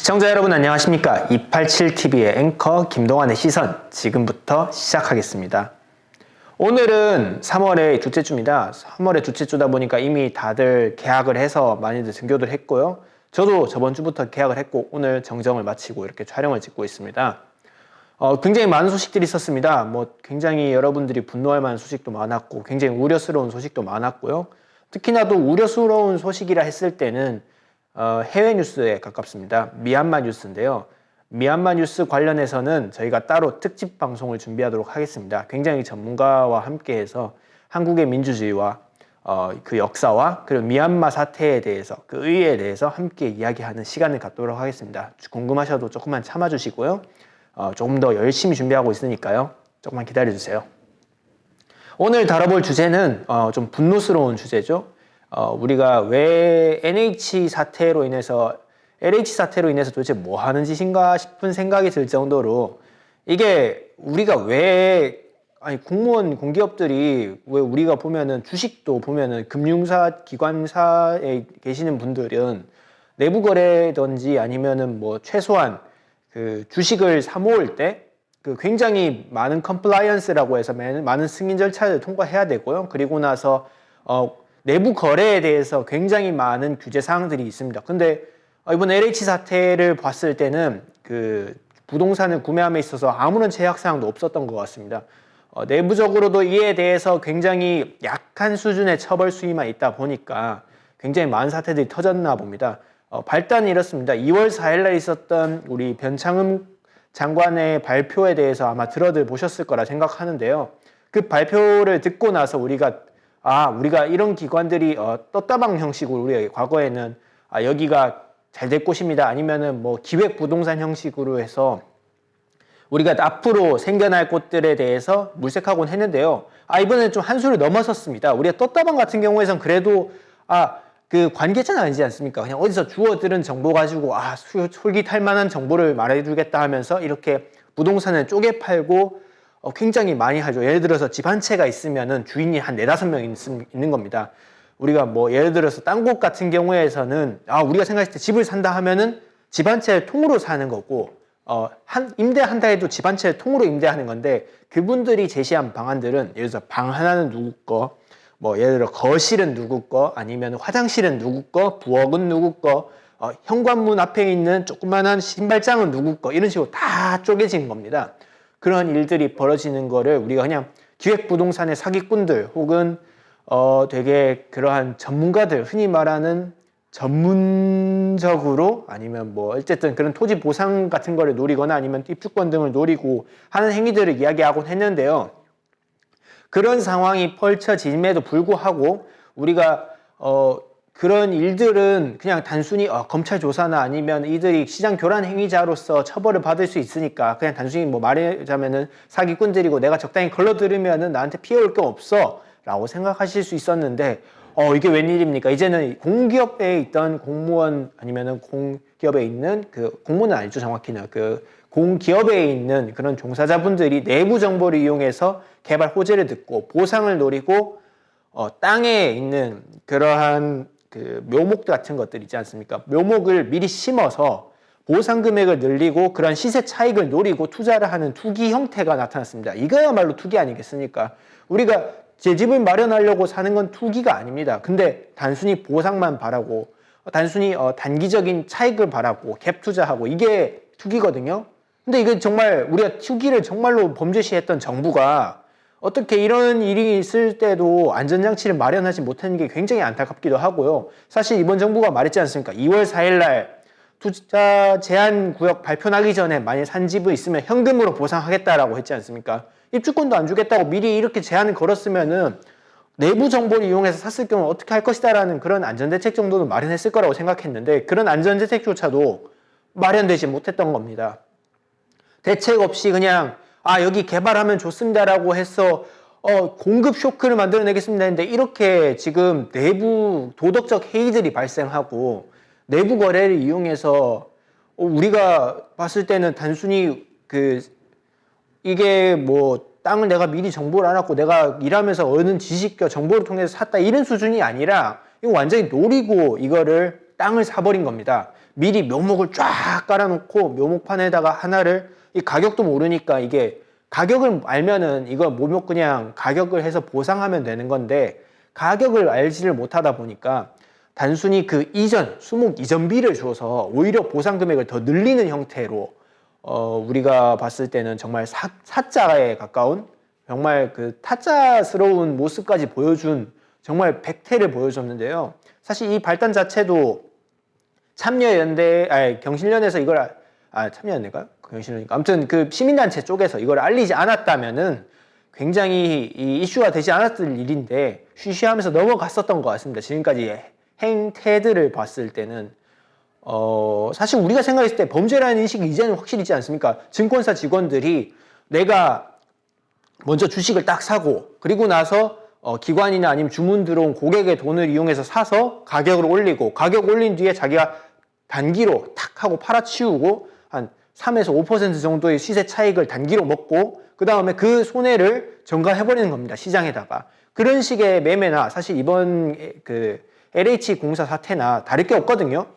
시청자 여러분 안녕하십니까? 287TV의 앵커 김동완의 시선 지금부터 시작하겠습니다. 오늘은 3월의 둘째 주입니다. 3월의 둘째 주다 보니까 이미 다들 계약을 해서 많이들 등교를 했고요. 저도 저번 주부터 계약을 했고 오늘 정정을 마치고 이렇게 촬영을 찍고 있습니다. 굉장히 많은 소식들이 있었습니다. 굉장히 여러분들이 분노할 만한 소식도 많았고 굉장히 우려스러운 소식도 많았고요. 특히나 또 우려스러운 소식이라 했을 때는 해외 뉴스에 가깝습니다. 미얀마 뉴스인데요. 미얀마 뉴스 관련해서는 저희가 따로 특집 방송을 준비하도록 하겠습니다. 굉장히 전문가와 함께해서 한국의 민주주의와 그 역사와 그리고 미얀마 사태에 대해서 그 의의에 대해서 함께 이야기하는 시간을 갖도록 하겠습니다. 궁금하셔도 조금만 참아주시고요. 조금 더 열심히 준비하고 있으니까요. 조금만 기다려주세요. 오늘 다뤄볼 주제는 좀 분노스러운 주제죠. 우리가 왜 LH 사태로 인해서 도대체 뭐 하는 짓인가 싶은 생각이 들 정도로 이게 우리가 공무원 공기업들이 왜 우리가 보면은 주식도 보면은 금융사 기관사에 계시는 분들은 내부 거래든지 아니면은 최소한 그 주식을 사 모을 때 그 굉장히 많은 컴플라이언스라고 해서 많은 승인 절차를 통과해야 되고요. 그리고 나서 내부 거래에 대해서 굉장히 많은 규제 사항들이 있습니다. 근데 이번 LH 사태를 봤을 때는 그 부동산을 구매함에 있어서 아무런 제약 사항도 없었던 것 같습니다. 내부적으로도 이에 대해서 굉장히 약한 수준의 처벌 수위만 있다 보니까 굉장히 많은 사태들이 터졌나 봅니다. 발단이 이렇습니다. 2월 4일날 있었던 우리 변창흠 장관의 발표에 대해서 아마 들어들 보셨을 거라 생각하는데요. 그 발표를 듣고 나서 우리가 이런 기관들이 떴다방 형식으로 우리가 과거에는 여기가 잘 될 곳입니다. 아니면은 기획 부동산 형식으로 해서 우리가 앞으로 생겨날 곳들에 대해서 물색하곤 했는데요. 이번에는 좀 한 수를 넘어섰습니다. 우리가 떴다방 같은 경우에선 그래도 그 관계자는 아니지 않습니까? 그냥 어디서 주워들은 정보 가지고 솔깃할 만한 정보를 말해주겠다 하면서 이렇게 부동산을 쪼개 팔고 굉장히 많이 하죠. 예를 들어서 집 한 채가 있으면은 주인이 한 4-5명 있는 겁니다. 우리가 예를 들어서 딴 곳 같은 경우에서는 우리가 생각했을 때 집을 산다 하면은 집 한 채를 통으로 사는 거고 임대한다 해도 집 한 채를 통으로 임대하는 건데 그분들이 제시한 방안들은 예를 들어서 방 하나는 누구 거, 예를 들어 거실은 누구 거, 아니면 화장실은 누구 거, 부엌은 누구 거, 현관문 앞에 있는 조그만한 신발장은 누구 거 이런 식으로 다 쪼개진 겁니다. 그런 일들이 벌어지는 거를 우리가 그냥 기획부동산의 사기꾼들 혹은 되게 그러한 전문가들 흔히 말하는 전문적으로 아니면 어쨌든 그런 토지 보상 같은 거를 노리거나 아니면 입주권 등을 노리고 하는 행위들을 이야기하곤 했는데요. 그런 상황이 펼쳐짐에도 불구하고 우리가 그런 일들은 그냥 단순히 검찰 조사나 아니면 이들이 시장 교란 행위자로서 처벌을 받을 수 있으니까 그냥 단순히 말하자면은 사기꾼들이고 내가 적당히 걸러들으면은 나한테 피해 올 게 없어 라고 생각하실 수 있었는데 이게 웬일입니까? 이제는 공기업에 있던 공무원 아니면은 공기업에 있는 공무원은 아니죠 정확히는 공기업에 있는 그런 종사자분들이 내부 정보를 이용해서 개발 호재를 듣고 보상을 노리고 땅에 있는 그러한 묘목 같은 것들 있지 않습니까? 묘목을 미리 심어서 보상 금액을 늘리고 그런 시세 차익을 노리고 투자를 하는 투기 형태가 나타났습니다. 이거야말로 투기 아니겠습니까? 우리가 제 집을 마련하려고 사는 건 투기가 아닙니다. 근데 단순히 보상만 바라고 단순히 단기적인 차익을 바라고 갭 투자하고 이게 투기거든요. 근데 이게 정말 우리가 투기를 정말로 범죄시했던 정부가 어떻게 이런 일이 있을 때도 안전장치를 마련하지 못하는 게 굉장히 안타깝기도 하고요. 사실 이번 정부가 말했지 않습니까? 2월 4일날 투자 제한 구역 발표 나기 전에 만약 산 집이 있으면 현금으로 보상하겠다라고 했지 않습니까? 입주권도 안 주겠다고 미리 이렇게 제한을 걸었으면은 내부 정보를 이용해서 샀을 경우 어떻게 할 것이다라는 그런 안전대책 정도는 마련했을 거라고 생각했는데 그런 안전대책조차도 마련되지 못했던 겁니다. 대책 없이 그냥 여기 개발하면 좋습니다라고 해서 공급 쇼크를 만들어내겠습니다 했는데 이렇게 지금 내부 도덕적 해이들이 발생하고 내부 거래를 이용해서 우리가 봤을 때는 단순히 이게 땅을 내가 미리 정보를 알았고 내가 일하면서 얻은 지식과 정보를 통해서 샀다 이런 수준이 아니라 이거 완전히 노리고 이거를 땅을 사버린 겁니다. 미리 묘목을 쫙 깔아놓고 묘목판에다가 하나를 이 가격도 모르니까 이게 가격을 알면은 이거 묘목 그냥 가격을 해서 보상하면 되는 건데 가격을 알지를 못하다 보니까 단순히 그 이전 수목 이전비를 줘서 오히려 보상 금액을 더 늘리는 형태로 우리가 봤을 때는 정말 사자에 가까운 정말 그 타짜스러운 모습까지 보여준 정말 백태를 보여줬는데요. 사실 이 발단 자체도 경실련에서 이걸 참여연대가? 경실련이니까 아무튼 그 시민단체 쪽에서 이걸 알리지 않았다면은 굉장히 이 이슈가 되지 않았을 일인데 쉬쉬하면서 넘어갔었던 것 같습니다. 지금까지 행태들을 봤을 때는 사실 우리가 생각했을 때 범죄라는 인식이 이제는 확실히 있지 않습니까? 증권사 직원들이 내가 먼저 주식을 딱 사고 그리고 나서 기관이나 아니면 주문 들어온 고객의 돈을 이용해서 사서 가격을 올리고 가격 올린 뒤에 자기가 단기로 탁 하고 팔아치우고 한 3에서 5% 정도의 시세 차익을 단기로 먹고 그 다음에 그 손해를 전가해버리는 겁니다. 시장에다가. 그런 식의 매매나 사실 이번 그 LH공사 사태나 다를 게 없거든요.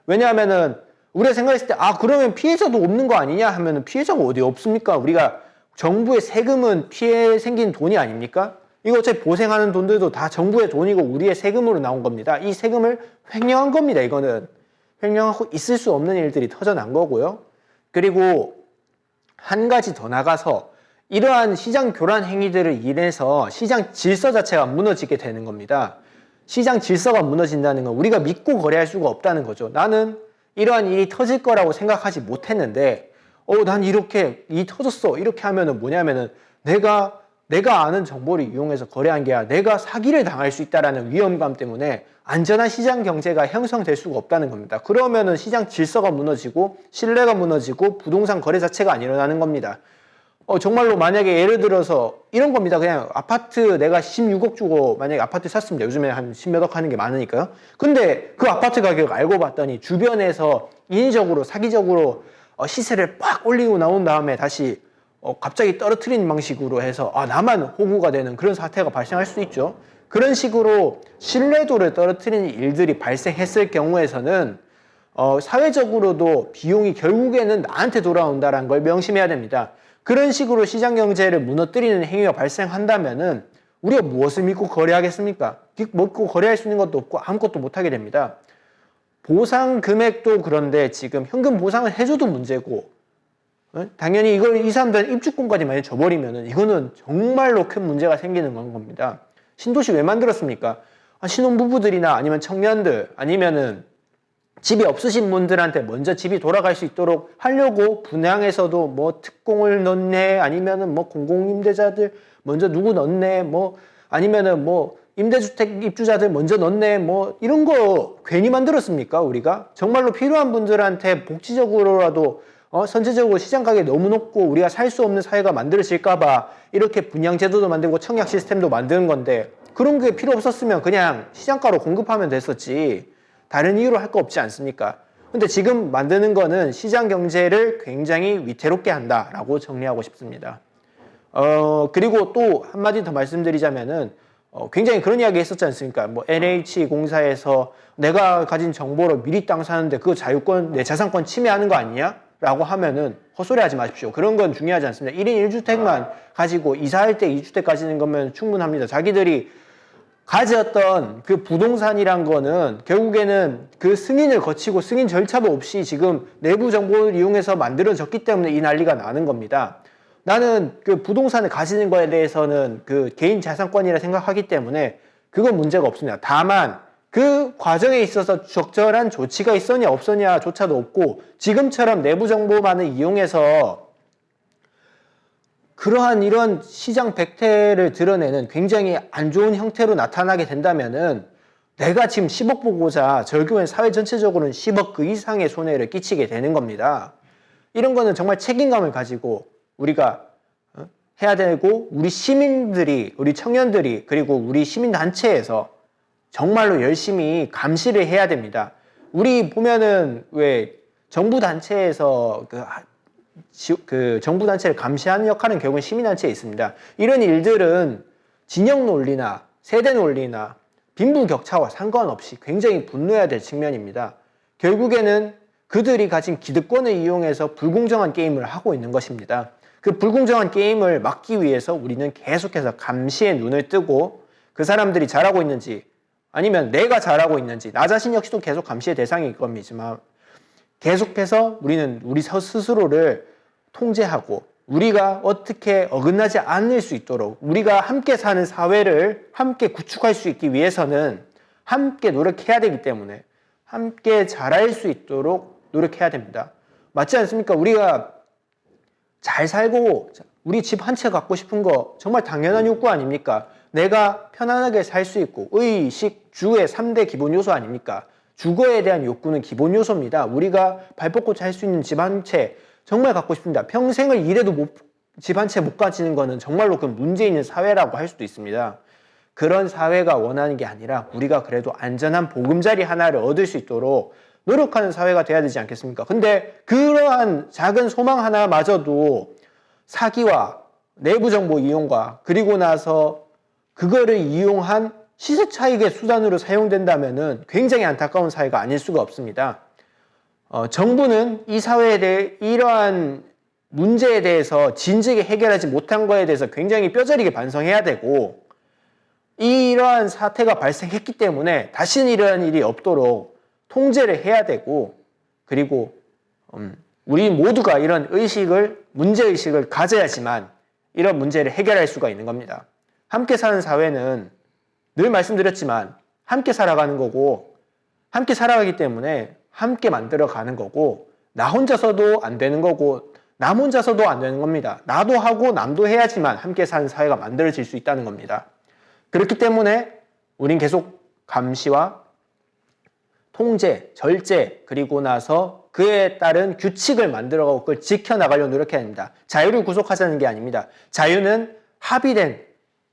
왜냐하면은 우리가 생각했을 때 그러면 피해자도 없는 거 아니냐 하면은 피해자가 어디 없습니까? 우리가 정부의 세금은 피해 생긴 돈이 아닙니까? 이거 어차피 보생하는 돈들도 다 정부의 돈이고 우리의 세금으로 나온 겁니다. 이 세금을 횡령한 겁니다. 이거는 횡령하고 있을 수 없는 일들이 터져난 거고요. 그리고 한 가지 더 나가서 이러한 시장 교란 행위들을 인해서 시장 질서 자체가 무너지게 되는 겁니다. 시장 질서가 무너진다는 건 우리가 믿고 거래할 수가 없다는 거죠. 나는 이러한 일이 터질 거라고 생각하지 못했는데 난 이렇게 일이 터졌어. 이렇게 하면은 뭐냐면은 내가 아는 정보를 이용해서 거래한 게 아니라 내가 사기를 당할 수 있다는 위험감 때문에 안전한 시장 경제가 형성될 수가 없다는 겁니다. 그러면은 시장 질서가 무너지고 신뢰가 무너지고 부동산 거래 자체가 안 일어나는 겁니다. 정말로 만약에 예를 들어서 이런 겁니다. 그냥 아파트 내가 16억 주고 만약에 아파트 샀습니다. 요즘에 한 10몇억 하는 게 많으니까요. 근데 그 아파트 가격 알고 봤더니 주변에서 인위적으로 사기적으로 시세를 빡 올리고 나온 다음에 다시 갑자기 떨어뜨리는 방식으로 해서 나만 호구가 되는 그런 사태가 발생할 수 있죠. 그런 식으로 신뢰도를 떨어뜨리는 일들이 발생했을 경우에서는 사회적으로도 비용이 결국에는 나한테 돌아온다는 걸 명심해야 됩니다. 그런 식으로 시장 경제를 무너뜨리는 행위가 발생한다면은 우리가 무엇을 믿고 거래하겠습니까? 믿고 거래할 수 있는 것도 없고 아무것도 못하게 됩니다. 보상 금액도 그런데 지금 현금 보상을 해줘도 문제고 당연히 이 사람들은 입주권까지 많이 줘버리면은 이거는 정말로 큰 문제가 생기는 겁니다. 신도시 왜 만들었습니까? 신혼부부들이나 아니면 청년들 아니면은 집이 없으신 분들한테 먼저 집이 돌아갈 수 있도록 하려고 분양에서도 뭐 특공을 넣네 아니면은 뭐 공공임대자들 먼저 누구 넣네 뭐 아니면은 뭐 임대주택 입주자들 먼저 넣네 뭐 이런 거 괜히 만들었습니까? 우리가 정말로 필요한 분들한테 복지적으로라도 선제적으로 시장 가격이 너무 높고 우리가 살 수 없는 사회가 만들어질까봐 이렇게 분양 제도도 만들고 청약 시스템도 만드는 건데 그런 게 필요 없었으면 그냥 시장가로 공급하면 됐었지 다른 이유로 할 거 없지 않습니까? 근데 지금 만드는 거는 시장 경제를 굉장히 위태롭게 한다라고 정리하고 싶습니다. 그리고 또 한마디 더 말씀드리자면은 굉장히 그런 이야기 했었지 않습니까? 뭐 NH공사에서 내가 가진 정보로 미리 땅 사는데 그 자유권, 내 자산권 침해하는 거 아니냐? 라고 하면은 헛소리 하지 마십시오. 그런 건 중요하지 않습니다. 1인 1주택만 가지고 이사할 때 2주택 가지는 거면 충분합니다. 자기들이 가졌던 그 부동산이란 거는 결국에는 그 승인을 거치고 승인 절차도 없이 지금 내부 정보를 이용해서 만들어졌기 때문에 이 난리가 나는 겁니다. 나는 그 부동산을 가지는 거에 대해서는 그 개인 자산권이라 생각하기 때문에 그건 문제가 없습니다. 다만 그 과정에 있어서 적절한 조치가 있었냐 없었냐 조차도 없고 지금처럼 내부 정보만을 이용해서 그러한 이런 시장 백태를 드러내는 굉장히 안 좋은 형태로 나타나게 된다면은 내가 지금 10억 보고자 결국엔 사회 전체적으로는 10억 그 이상의 손해를 끼치게 되는 겁니다. 이런 거는 정말 책임감을 가지고 우리가 해야 되고 우리 시민들이 우리 청년들이 그리고 우리 시민단체에서 정말로 열심히 감시를 해야 됩니다. 우리 보면은 왜 정부 단체에서 그 정부 단체를 감시하는 역할은 결국은 시민단체에 있습니다. 이런 일들은 진영 논리나 세대 논리나 빈부격차와 상관없이 굉장히 분노해야 될 측면입니다. 결국에는 그들이 가진 기득권을 이용해서 불공정한 게임을 하고 있는 것입니다. 그 불공정한 게임을 막기 위해서 우리는 계속해서 감시의 눈을 뜨고 그 사람들이 잘하고 있는지 아니면 내가 잘하고 있는지 나 자신 역시도 계속 감시의 대상일 겁니다만 계속해서 우리는 우리 스스로를 통제하고 우리가 어떻게 어긋나지 않을 수 있도록 우리가 함께 사는 사회를 함께 구축할 수 있기 위해서는 함께 노력해야 되기 때문에 함께 잘할 수 있도록 노력해야 됩니다. 맞지 않습니까? 우리가 잘 살고 우리 집 한 채 갖고 싶은 거 정말 당연한 욕구 아닙니까? 내가 편안하게 살 수 있고 의식, 주의 3대 기본 요소 아닙니까? 주거에 대한 욕구는 기본 요소입니다. 우리가 발 뻗고 살 수 있는 집 한 채 정말 갖고 싶습니다. 평생을 일해도 집 한 채 못 가지는 거는 정말로 그 문제 있는 사회라고 할 수도 있습니다. 그런 사회가 원하는 게 아니라 우리가 그래도 안전한 보금자리 하나를 얻을 수 있도록 노력하는 사회가 돼야 되지 않겠습니까? 근데 그러한 작은 소망 하나마저도 사기와 내부 정보 이용과 그리고 나서 그거를 이용한 시세 차익의 수단으로 사용된다면은 굉장히 안타까운 사회가 아닐 수가 없습니다. 정부는 이 사회에 대해 이러한 문제에 대해서 진즉에 해결하지 못한 거에 대해서 굉장히 뼈저리게 반성해야 되고 이러한 사태가 발생했기 때문에 다시는 이러한 일이 없도록 통제를 해야 되고 그리고 우리 모두가 이런 의식을 문제의식을 가져야지만 이런 문제를 해결할 수가 있는 겁니다. 함께 사는 사회는 늘 말씀드렸지만 함께 살아가는 거고 함께 살아가기 때문에 함께 만들어가는 거고 나 혼자서도 안 되는 거고 남 혼자서도 안 되는 겁니다. 나도 하고 남도 해야지만 함께 사는 사회가 만들어질 수 있다는 겁니다. 그렇기 때문에 우린 계속 감시와 통제, 절제 그리고 나서 그에 따른 규칙을 만들어가고 그걸 지켜나가려고 노력해야 합니다. 자유를 구속하자는 게 아닙니다. 자유는 합의된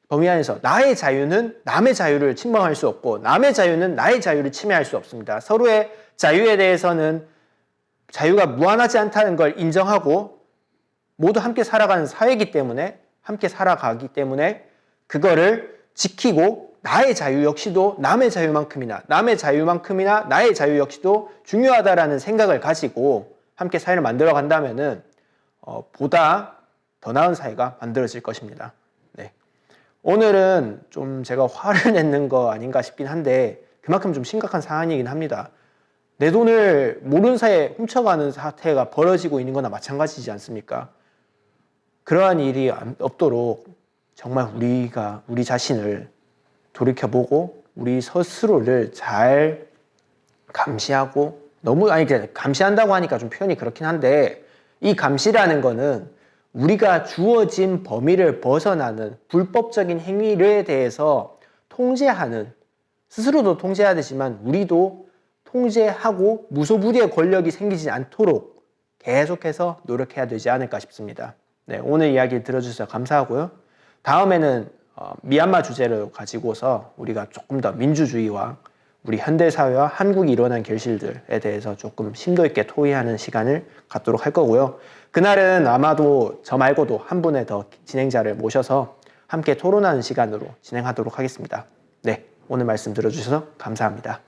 범위 안에서 나의 자유는 남의 자유를 침범할 수 없고 남의 자유는 나의 자유를 침해할 수 없습니다. 서로의 자유에 대해서는 자유가 무한하지 않다는 걸 인정하고 모두 함께 살아가는 사회이기 때문에 함께 살아가기 때문에 그거를 지키고 나의 자유 역시도 남의 자유만큼이나 나의 자유 역시도 중요하다라는 생각을 가지고 함께 사회를 만들어 간다면은 보다 더 나은 사회가 만들어질 것입니다. 네. 오늘은 좀 제가 화를 내는 거 아닌가 싶긴 한데 그만큼 좀 심각한 상황이긴 합니다. 내 돈을 모르는 사이에 훔쳐가는 사태가 벌어지고 있는 거나 마찬가지지 않습니까? 그러한 일이 없도록 정말 우리가 우리 자신을 돌이켜보고 우리 스스로를 잘 감시하고 감시한다고 하니까 좀 표현이 그렇긴 한데 이 감시라는 거는 우리가 주어진 범위를 벗어나는 불법적인 행위에 대해서 통제하는 스스로도 통제해야 되지만 우리도 통제하고 무소불위의 권력이 생기지 않도록 계속해서 노력해야 되지 않을까 싶습니다. 네, 오늘 이야기 들어주셔서 감사하고요. 다음에는 미얀마 주제를 가지고서 우리가 조금 더 민주주의와 우리 현대사회와 한국이 일어난 결실들에 대해서 조금 심도 있게 토의하는 시간을 갖도록 할 거고요. 그날은 아마도 저 말고도 한 분의 더 진행자를 모셔서 함께 토론하는 시간으로 진행하도록 하겠습니다. 네, 오늘 말씀 들어주셔서 감사합니다.